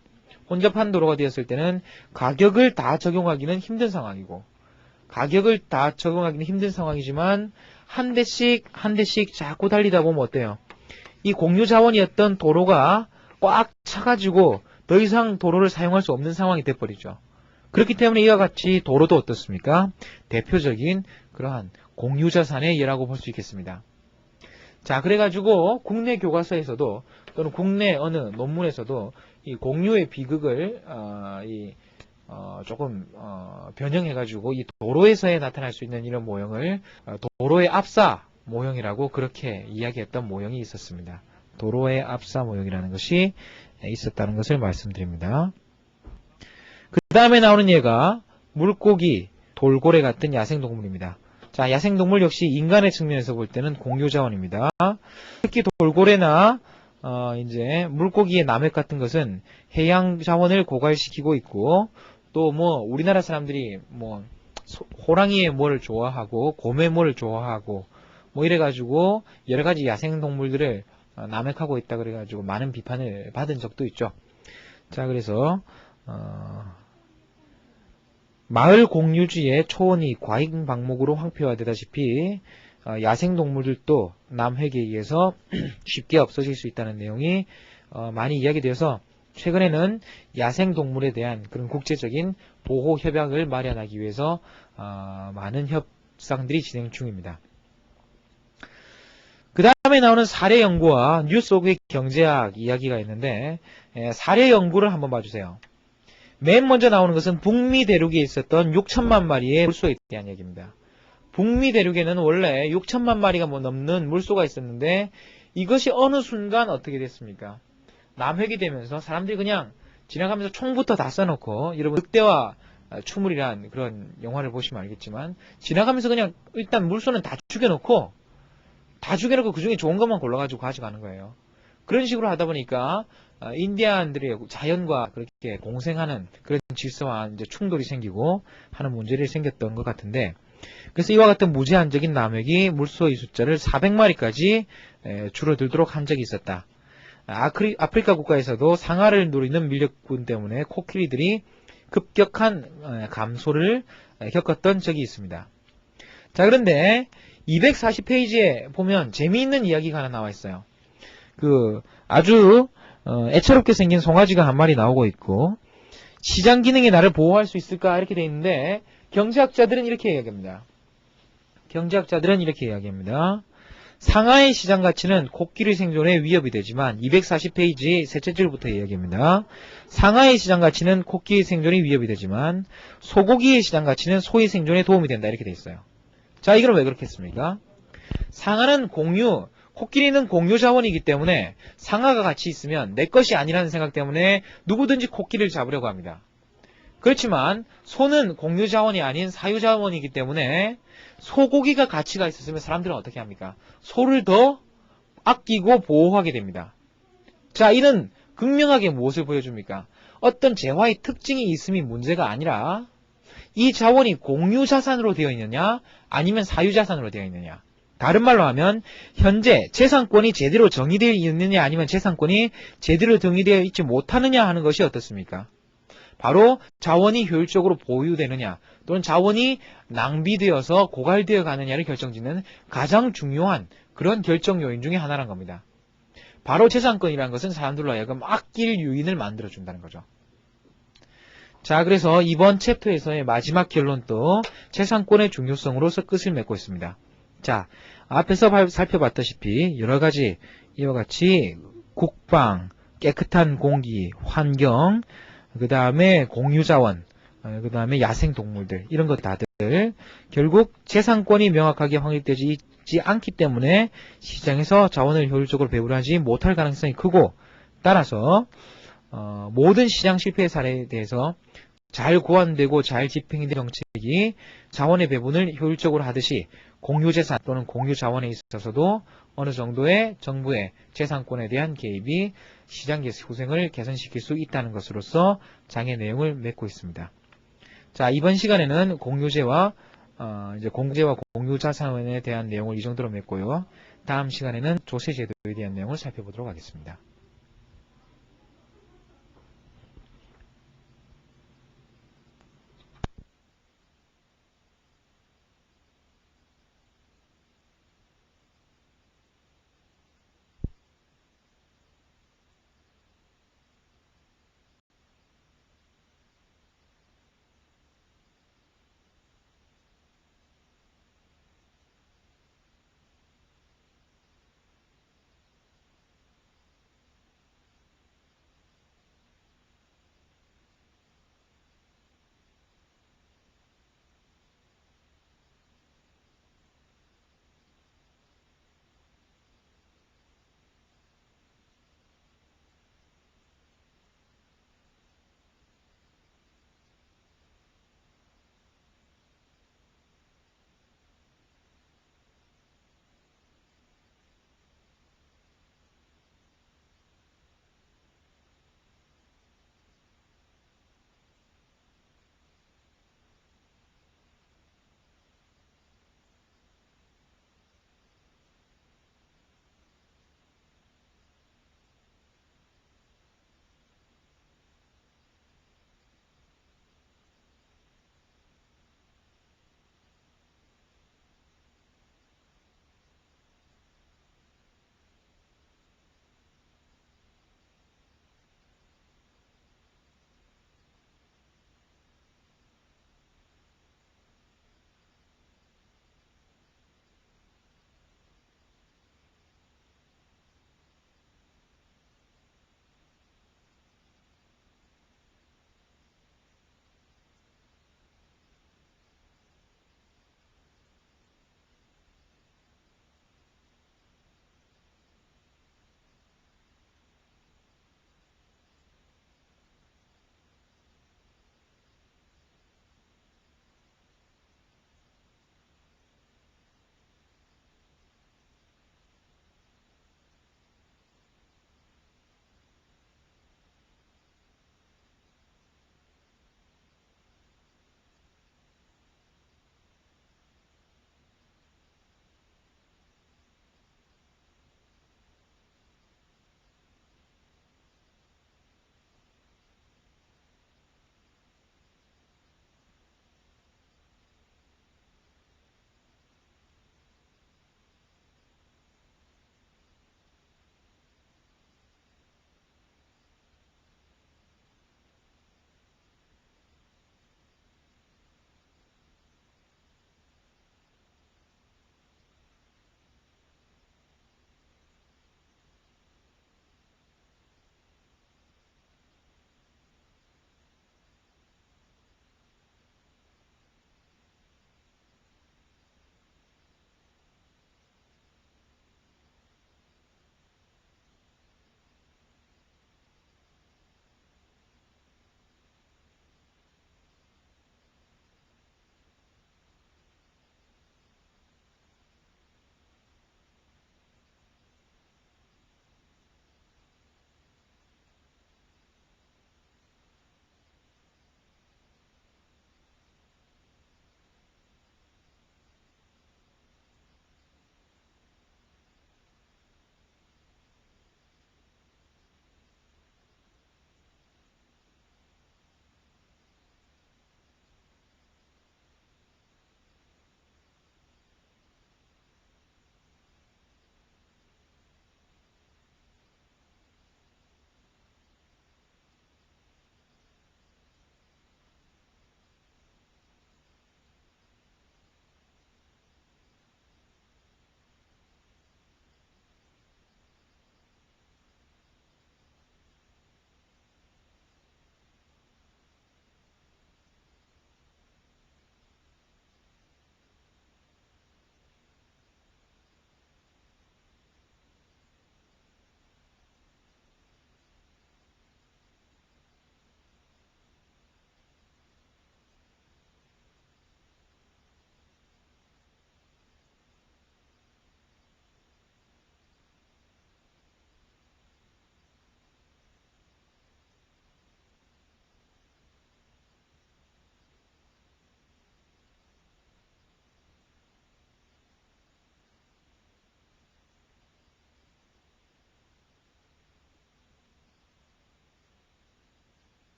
혼잡한 도로가 되었을 때는 가격을 다 적용하기는 힘든 상황이고 가격을 다 적용하기는 힘든 상황이지만 한 대씩 자꾸 달리다 보면 어때요? 이 공유 자원이었던 도로가 꽉 차가지고 더 이상 도로를 사용할 수 없는 상황이 돼버리죠. 그렇기 때문에 이와 같이 도로도 어떻습니까? 대표적인 그러한 공유자산의 예라고 볼 수 있겠습니다. 자, 그래가지고 국내 교과서에서도 또는 국내 어느 논문에서도 이 공유의 비극을 조금 변형해가지고 이 도로에서에 나타날 수 있는 이런 모형을 도로의 압사 모형이라고 그렇게 이야기했던 모형이 있었습니다. 도로의 압사 모형이라는 것이 있었다는 것을 말씀드립니다. 그 다음에 나오는 예가 물고기, 돌고래 같은 야생동물입니다. 자, 야생동물 역시 인간의 측면에서 볼 때는 공유자원입니다. 특히 돌고래나 이제 물고기의 남획 같은 것은 해양 자원을 고갈시키고 있고 또 뭐 우리나라 사람들이 뭐 호랑이의 뭐를 좋아하고 곰의 뭐를 좋아하고 뭐 이래가지고 여러 가지 야생동물들을 남획하고 있다 그래가지고 많은 비판을 받은 적도 있죠. 자, 그래서 마을 공유지의 초원이 과잉 방목으로 황폐화되다시피 야생동물들도 남획에 의해서 쉽게 없어질 수 있다는 내용이 많이 이야기되어서 최근에는 야생동물에 대한 그런 국제적인 보호 협약을 마련하기 위해서 많은 협상들이 진행 중입니다. 그 다음에 나오는 사례 연구와 뉴스 속의 경제학 이야기가 있는데 사례 연구를 한번 봐주세요. 맨 먼저 나오는 것은 북미 대륙에 있었던 6천만 마리의 물소에 대한 얘기입니다. 북미 대륙에는 원래 6천만 마리가 넘는 물소가 있었는데 이것이 어느 순간 어떻게 됐습니까? 남획이 되면서 사람들이 그냥 지나가면서 총부터 다 써놓고, 여러분 늑대와 추물이란 그런 영화를 보시면 알겠지만 지나가면서 그냥 일단 물소는 다 죽여놓고 그 중에 좋은 것만 골라가지고 가져가는 거예요. 그런 식으로 하다 보니까 인디안들의 자연과 그렇게 공생하는 그런 질서와 이제 충돌이 생기고 하는 문제들이 생겼던 것 같은데, 그래서 이와 같은 무제한적인 남획이 물소의 숫자를 400마리까지 줄어들도록 한 적이 있었다. 아프리카 국가에서도 상아를 노리는 밀렵군 때문에 코끼리들이 급격한 감소를 겪었던 적이 있습니다. 자, 그런데 240페이지에 보면 재미있는 이야기가 하나 나와 있어요. 아주 애처롭게 생긴 송아지가 한 마리 나오고 있고, 시장 기능이 나를 보호할 수 있을까 이렇게 돼 있는데, 경제학자들은 이렇게 이야기합니다. 상하의 시장 가치는 코끼리 생존에 위협이 되지만, 240페이지 셋째 줄부터 이야기합니다. 상하의 시장 가치는 코끼리 생존에 위협이 되지만 소고기의 시장 가치는 소의 생존에 도움이 된다 이렇게 돼 있어요. 자, 이건 왜 그렇겠습니까? 상하는 공유, 코끼리는 공유 자원이기 때문에 상하가 같이 있으면 내 것이 아니라는 생각 때문에 누구든지 코끼리를 잡으려고 합니다. 그렇지만 소는 공유 자원이 아닌 사유 자원이기 때문에 소고기가 가치가 있었으면 사람들은 어떻게 합니까? 소를 더 아끼고 보호하게 됩니다. 자, 이는 극명하게 무엇을 보여줍니까? 어떤 재화의 특징이 있음이 문제가 아니라 이 자원이 공유 자산으로 되어 있느냐 아니면 사유 자산으로 되어 있느냐. 다른 말로 하면 현재 재산권이 제대로 정의되어 있느냐 아니면 재산권이 제대로 정의되어 있지 못하느냐 하는 것이 어떻습니까? 바로 자원이 효율적으로 보유되느냐 또는 자원이 낭비되어서 고갈되어 가느냐를 결정짓는 가장 중요한 그런 결정 요인 중에 하나란 겁니다. 바로 재산권이라는 것은 사람들로 하여금 아낄 요인을 만들어준다는 거죠. 자, 그래서 이번 챕터에서의 마지막 결론도 재산권의 중요성으로서 끝을 맺고 있습니다. 자, 앞에서 살펴봤다시피 여러가지 이와 같이 국방, 깨끗한 공기, 환경, 그 다음에 공유자원, 그 다음에 야생동물들 이런 것 다들 결국 재산권이 명확하게 확립되지 않기 때문에 시장에서 자원을 효율적으로 배분하지 못할 가능성이 크고, 따라서 모든 시장 실패의 사례에 대해서 잘 고안되고 잘 집행된 정책이 자원의 배분을 효율적으로 하듯이 공유재산 또는 공유자원에 있어서도 어느 정도의 정부의 재산권에 대한 개입이 시장 후생을 개선시킬 수 있다는 것으로서 장의 내용을 맺고 있습니다. 자, 이번 시간에는 공유재와 공제와 공유자산에 대한 내용을 이 정도로 맺고요. 다음 시간에는 조세제도에 대한 내용을 살펴보도록 하겠습니다.